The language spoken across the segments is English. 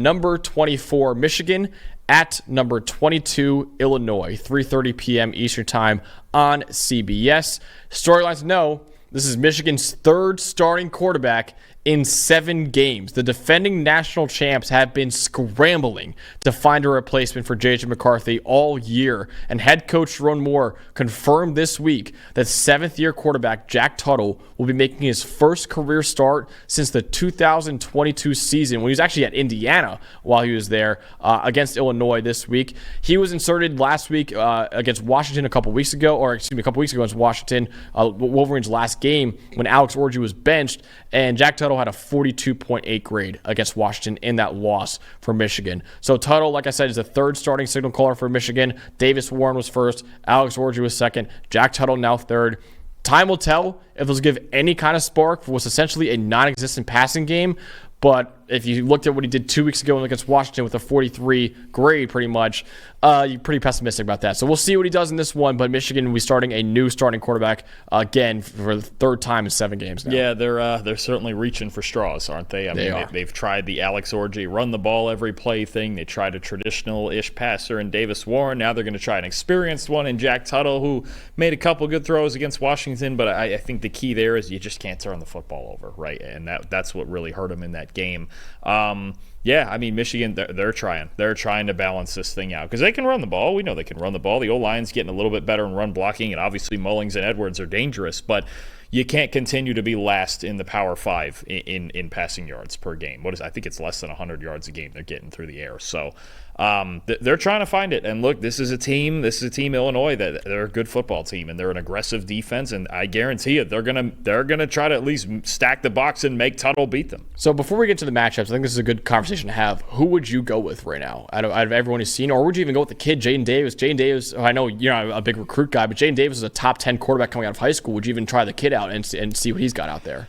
number 24 Michigan at number 22 Illinois, 3:30 p.m. Eastern Time on CBS. Storylines know this is Michigan's third starting quarterback in 7 games. The defending national champs have been scrambling to find a replacement for J.J. McCarthy all year. And head coach Ron Moore confirmed this week that 7th-year quarterback Jack Tuttle will be making his first career start since the 2022 season when he was actually at Indiana while he was there against Illinois this week. He was inserted last week against Washington a couple weeks ago against Washington, Wolverine's last game when Alex Orji was benched, and Jack Tuttle had a 42.8 grade against Washington in that loss for Michigan. So Tuttle, like I said, is the third starting signal caller for Michigan. Davis Warren was first. Alex Orji was second. Jack Tuttle now third. Time will tell if they'll give any kind of spark for what's essentially a non-existent passing game. But if you looked at what he did 2 weeks ago against Washington with a 43 grade pretty much, you're pretty pessimistic about that. So we'll see what he does in this one, but Michigan will be starting a new starting quarterback again for the third time in 7 games now. Yeah, they're certainly reaching for straws, aren't they? I mean, they've tried the Alex Orji run the ball every play thing. They tried a traditional-ish passer in Davis Warren. Now they're going to try an experienced one in Jack Tuttle, who made a couple good throws against Washington, but I think the key there is you just can't turn the football over, right? And that's what really hurt him in that game. Yeah, I mean, Michigan, they're trying. They're trying to balance this thing out because they can run the ball. We know they can run the ball. The O-line's getting a little bit better in run blocking, and obviously Mullings and Edwards are dangerous, but you can't continue to be last in the Power 5 in passing yards per game. I think it's less than 100 yards a game they're getting through the air. So they're trying to find it. And look, this is a team, Illinois, that they're a good football team, and they're an aggressive defense, and I guarantee you they're gonna try to at least stack the box and make Tuttle beat them. So before we get to the matchups, I think this is a good conversation to have. Who would you go with right now out of everyone you've seen, or would you even go with the kid, Jaden Davis? Jaden Davis, I know you're not a big recruit guy, but Jaden Davis is a top 10 quarterback coming out of high school. Would you even try the kid out and see what he's got out there?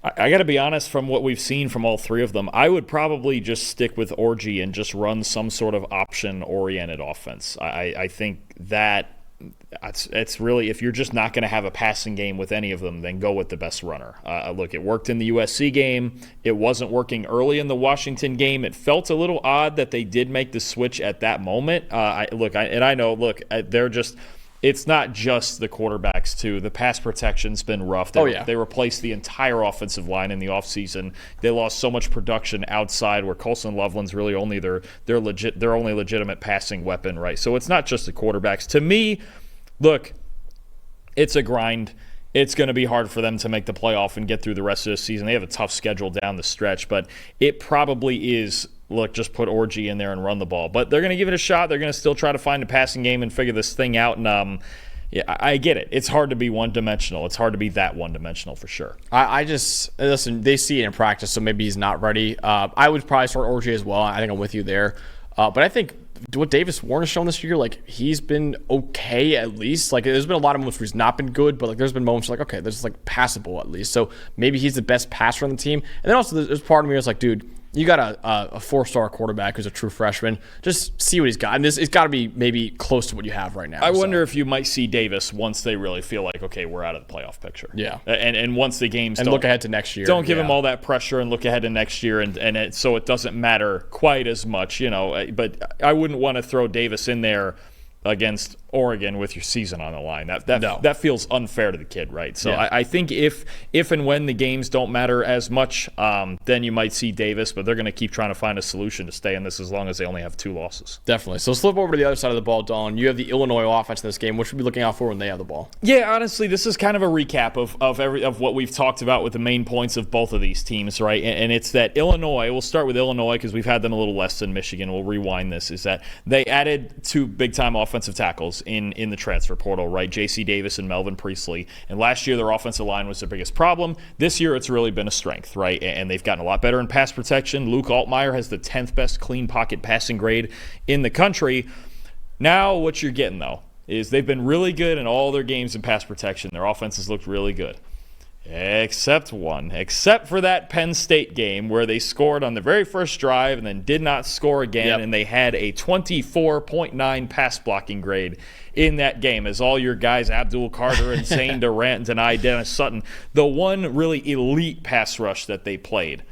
I got to be honest, from what we've seen from all 3 of them, I would probably just stick with Orji and just run some sort of option-oriented offense. I think that it's really, if you're just not going to have a passing game with any of them, then go with the best runner. Look, it worked in the USC game. It wasn't working early in the Washington game. It felt a little odd that they did make the switch at that moment. They're just... It's not just the quarterbacks, too. The pass protection's been rough. They replaced the entire offensive line in the offseason. They lost so much production outside where Colson Loveland's really only their only legitimate passing weapon, right? So it's not just the quarterbacks. To me, look, it's a grind. It's going to be hard for them to make the playoff and get through the rest of the season. They have a tough schedule down the stretch, but it probably is, look, just put Orji in there and run the ball. But they're going to give it a shot. They're going to still try to find a passing game and figure this thing out. And yeah, I get it. It's hard to be one-dimensional. It's hard to be that one-dimensional for sure. Listen, they see it in practice, so maybe he's not ready. I would probably start Orji as well. I think I'm with you there. But I think what Davis Warren has shown this year, like, he's been okay at least. Like, there's been a lot of moments where he's not been good, but like there's been moments where, like, okay, this is like passable at least. So maybe he's the best passer on the team. And then also there's part of me that's like, dude, you got a 4-star quarterback who's a true freshman. Just see what he's got. And it's got to be maybe close to what you have right now. I wonder if you might see Davis once they really feel like, okay, we're out of the playoff picture. Yeah. And once the games and look ahead to next year. Don't give him all that pressure and look ahead to next year, so it doesn't matter quite as much, But I wouldn't want to throw Davis in there against Oregon with your season on the line. That feels unfair to the kid, right? So yeah. I think if and when the games don't matter as much, then you might see Davis, but they're going to keep trying to find a solution to stay in this as long as they only have 2 losses. Definitely. So let's flip over to the other side of the ball, Dawn. You have the Illinois offense in this game. What should we be looking out for when they have the ball? Yeah, honestly, this is kind of a recap of what we've talked about with the main points of both of these teams, right? And it's that Illinois, we'll start with Illinois because we've had them a little less than Michigan. We'll rewind this, is that they added 2 big-time offensive tackles in the transfer portal, right? J.C. Davis and Melvin Priestley. And last year, their offensive line was their biggest problem. This year, it's really been a strength, right? And they've gotten a lot better in pass protection. Luke Altmaier has the 10th best clean pocket passing grade in the country. Now, what you're getting, though, is they've been really good in all their games in pass protection. Their offenses looked really good. Except for that Penn State game where they scored on the very first drive and then did not score again, and they had a 24.9 pass blocking grade in that game, as all your guys, Abdul Carter and Zane Durant and Dennis Sutton, the one really elite pass rush that they played,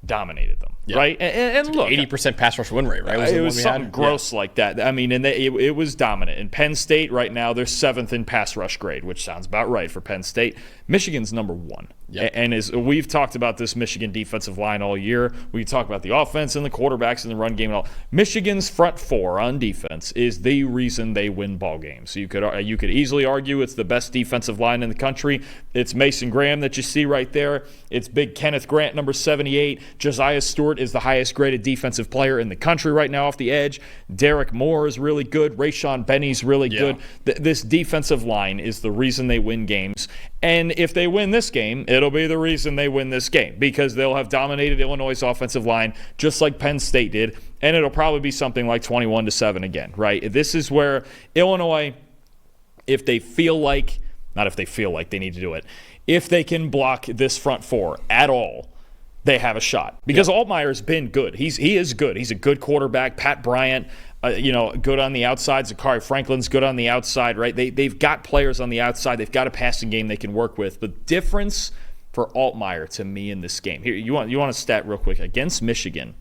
dominated them, right? And look, 80% pass rush win rate, right? It was something gross like that. I mean, and it was dominant. And Penn State right now, they're 7th in pass rush grade, which sounds about right for Penn State. Michigan's number 1. Yep. And as we've talked about this Michigan defensive line all year, we talk about the offense and the quarterbacks and the run game and all. Michigan's front 4 on defense is the reason they win ball games. So you could easily argue it's the best defensive line in the country. It's Mason Graham that you see right there. It's big Kenneth Grant, number 78. Josiah Stewart is the highest graded defensive player in the country right now off the edge. Derek Moore is really good. Rayshon Benny's really good. This defensive line is the reason they win games. And if they win this game, it'll be the reason they win this game because they'll have dominated Illinois' offensive line just like Penn State did, and it'll probably be something like 21-7 again, right? This is where Illinois, if they feel like they need to do it, if they can block this front 4 at all, they have a shot. Because Altmaier's been good. He is good. He's a good quarterback. Pat Bryant, good on the outside. Zachary Franklin's good on the outside, right? They've got players on the outside. They've got a passing game they can work with. The difference for Altmaier to me in this game, here you want a stat real quick. Against Michigan,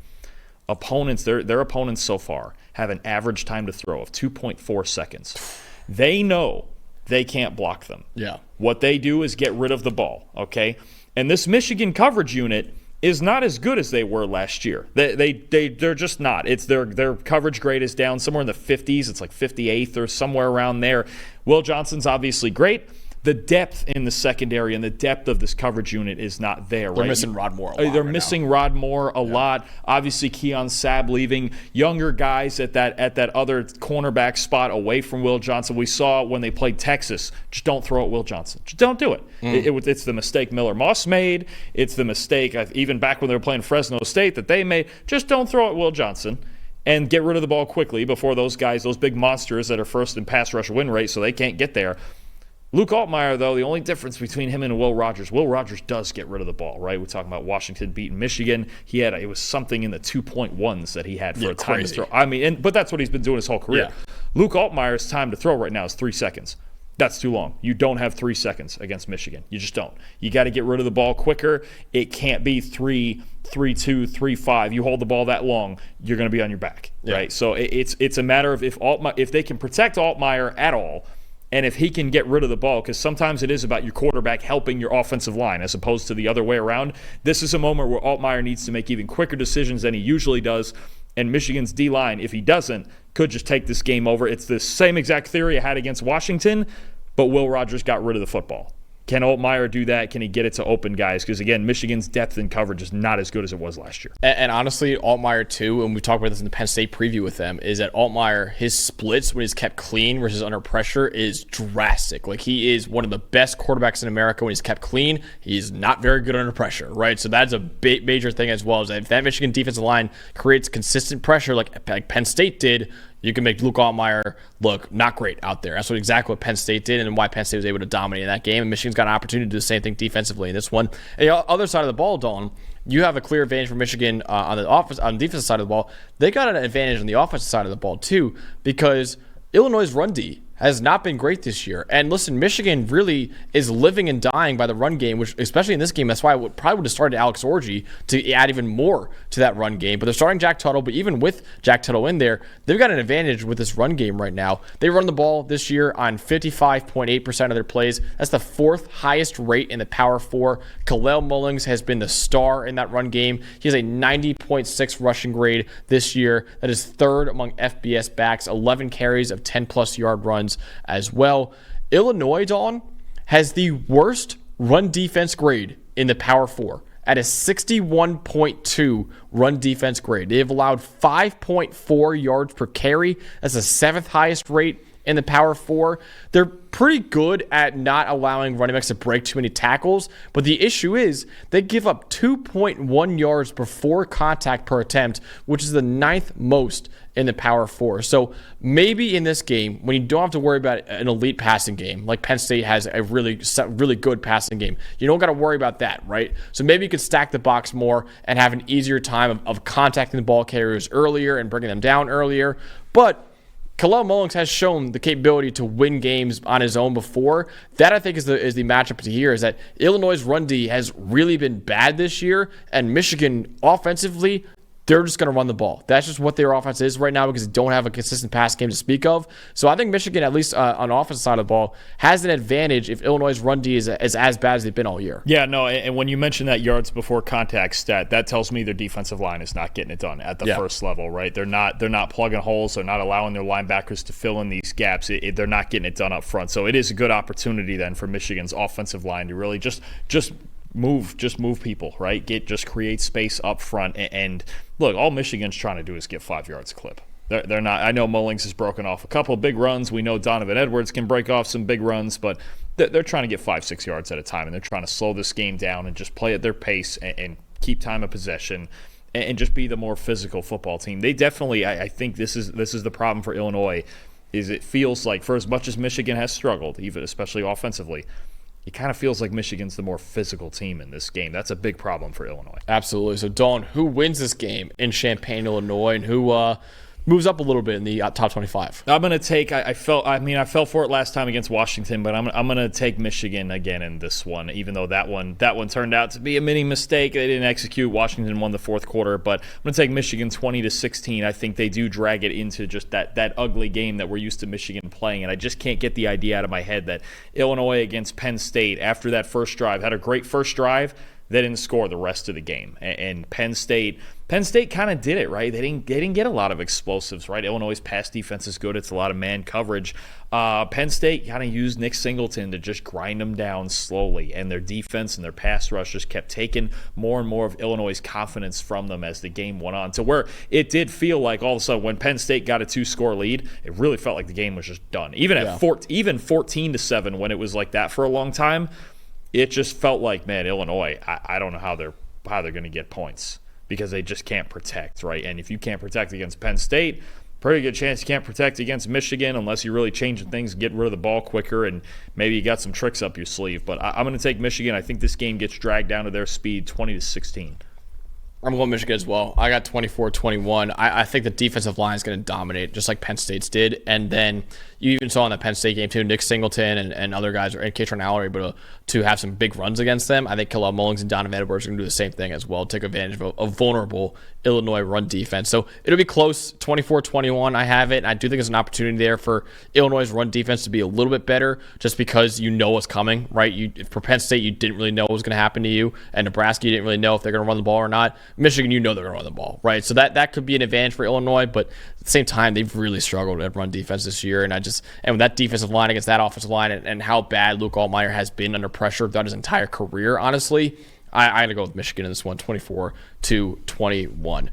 opponents, their opponents so far have an average time to throw of 2.4 seconds. They know they can't block them. Yeah. What they do is get rid of the ball, okay? And this Michigan coverage unit is not as good as they were last year. They're just not. It's their coverage grade is down somewhere in the 50s. It's like 58th or somewhere around there. Will Johnson's obviously great. The depth in the secondary and the depth of this coverage unit is not there. They're missing Rod Moore a lot. They're missing Rod Moore a lot. Obviously, Keon Sabb leaving. Younger guys at that other cornerback spot away from Will Johnson. We saw when they played Texas, just don't throw at Will Johnson. Just don't do it. It's the mistake Miller Moss made. It's the mistake, even back when they were playing Fresno State, that they made. Just don't throw at Will Johnson. And get rid of the ball quickly before those guys, those big monsters that are first in pass rush win rate so they can't get there. Luke Altmaier, though, the only difference between him and Will Rogers does get rid of the ball, right? We're talking about Washington beating Michigan. It was something in the 2.1s that he had for a time to throw. I mean, but that's what he's been doing his whole career. Yeah. Luke Altmaier's time to throw right now is 3 seconds. That's too long. You don't have 3 seconds against Michigan. You just don't. You got to get rid of the ball quicker. It can't be 3-2, 3-5. You hold the ball that long, you're going to be on your back, right? So it's a matter of if they can protect Altmaier at all, and if he can get rid of the ball, because sometimes it is about your quarterback helping your offensive line as opposed to the other way around. This is a moment where Altmaier needs to make even quicker decisions than he usually does. And Michigan's D-line, if he doesn't, could just take this game over. It's the same exact theory I had against Washington, but Will Rogers got rid of the football. Can Altmaier do that? Can he get it to open guys? Because, again, Michigan's depth and coverage is not as good as it was last year. And honestly, Altmaier, too, and we talked about this in the Penn State preview with them, is that Altmaier, his splits when he's kept clean versus under pressure is drastic. Like, he is one of the best quarterbacks in America when he's kept clean. He's not very good under pressure, right? So that's a major thing as well. Is that if that Michigan defensive line creates consistent pressure like Penn State did, you can make Luke Altmaier look not great out there. That's exactly what Penn State did and why Penn State was able to dominate in that game. And Michigan's got an opportunity to do the same thing defensively in this one. And the other side of the ball, Dalton, you have a clear advantage for Michigan on the defensive side of the ball. They got an advantage on the offensive side of the ball too, because Illinois' run D has not been great this year. And listen, Michigan really is living and dying by the run game, which especially in this game, that's why I probably would have started Alex Orji to add even more to that run game. But they're starting Jack Tuttle, but even with Jack Tuttle in there, they've got an advantage with this run game right now. They run the ball this year on 55.8% of their plays. That's the 4th highest rate in the Power 4. Khalil Mullings has been the star in that run game. He has a 90.6 rushing grade this year. That is 3rd among FBS backs, 11 carries of 10-plus yard runs as well. Illinois, Dawn, has the worst run defense grade in the Power 4 at a 61.2 run defense grade. They have allowed 5.4 yards per carry. That's the 7th highest rate in the Power 4. They're pretty good at not allowing running backs to break too many tackles, but the issue is they give up 2.1 yards before contact per attempt, which is the 9th most in the Power 4. So maybe in this game, when you don't have to worry about an elite passing game, like Penn State has a really good passing game, you don't got to worry about that, right? So maybe you could stack the box more and have an easier time of contacting the ball carriers earlier and bringing them down earlier. But Kalel Mullings has shown the capability to win games on his own before. That, I think, is the matchup to here, is that Illinois' run D has really been bad this year, and Michigan offensively, they're just going to run the ball. That's just what their offense is right now because they don't have a consistent pass game to speak of. So I think Michigan, at least on the offensive side of the ball, has an advantage if Illinois' run D is as bad as they've been all year. Yeah, no, and when you mention that yards before contact stat, that tells me their defensive line is not getting it done at the first level, right? They're not plugging holes. They're not allowing their linebackers to fill in these gaps. They're not getting it done up front. So it is a good opportunity then for Michigan's offensive line to really just move people, right? Just create space up front. And look, all Michigan's trying to do is get 5 yards a clip. They're not. I know Mullings has broken off a couple of big runs. We know Donovan Edwards can break off some big runs, but they're trying to get 5-6 yards at a time, and they're trying to slow this game down and just play at their pace and keep time of possession and just be the more physical football team. They definitely. I think this is the problem for Illinois. Is it feels like for as much as Michigan has struggled, even especially offensively, it kind of feels like Michigan's the more physical team in this game. That's a big problem for Illinois. Absolutely. So, Dawn, who wins this game in Champaign, Illinois, and who moves up a little bit in the top 25? I'm going to take. I fell for it last time against Washington, but I'm going to take Michigan again in this one. Even though that one turned out to be a mini mistake, they didn't execute. Washington won the fourth quarter, but I'm going to take Michigan 20-16. I think they do drag it into just that ugly game that we're used to Michigan playing, and I just can't get the idea out of my head that Illinois against Penn State after that first drive had a great first drive. They didn't score the rest of the game, and Penn State kind of did it, right? They didn't get a lot of explosives, right? Illinois' pass defense is good. It's a lot of man coverage. Penn State kind of used Nick Singleton to just grind them down slowly, and their defense and their pass rush just kept taking more and more of Illinois' confidence from them as the game went on, to where it did feel like all of a sudden when Penn State got a 2-score lead, it really felt like the game was just done. Even at 14-7, when it was like that for a long time, it just felt like, man, Illinois, I don't know how they're going to get points because they just can't protect, right? And if you can't protect against Penn State, pretty good chance you can't protect against Michigan unless you're really changing things, getting rid of the ball quicker, and maybe you got some tricks up your sleeve. But I'm going to take Michigan. I think this game gets dragged down to their speed, 20-16. I'm going Michigan as well. I got 24-21. I think the defensive line is going to dominate, just like Penn State's did. And then you even saw in the Penn State game, too, Nick Singleton and other guys, and Katron Allen, are able to have some big runs against them. I think Kalel Mullings and Donovan Edwards are going to do the same thing as well, take advantage of a vulnerable Illinois run defense. So it'll be close, 24-21. I have it. I do think there's an opportunity there for Illinois' run defense to be a little bit better just because you know what's coming, right? For Penn State, you didn't really know what was going to happen to you, and Nebraska, you didn't really know if they're going to run the ball or not. Michigan, you know they're going to run the ball, right? So that could be an advantage for Illinois, but at the same time, they've really struggled at run defense this year, and with that defensive line against that offensive line and how bad Luke Altmaier has been under pressure throughout his entire career, honestly, I got to go with Michigan in this one, 24-21.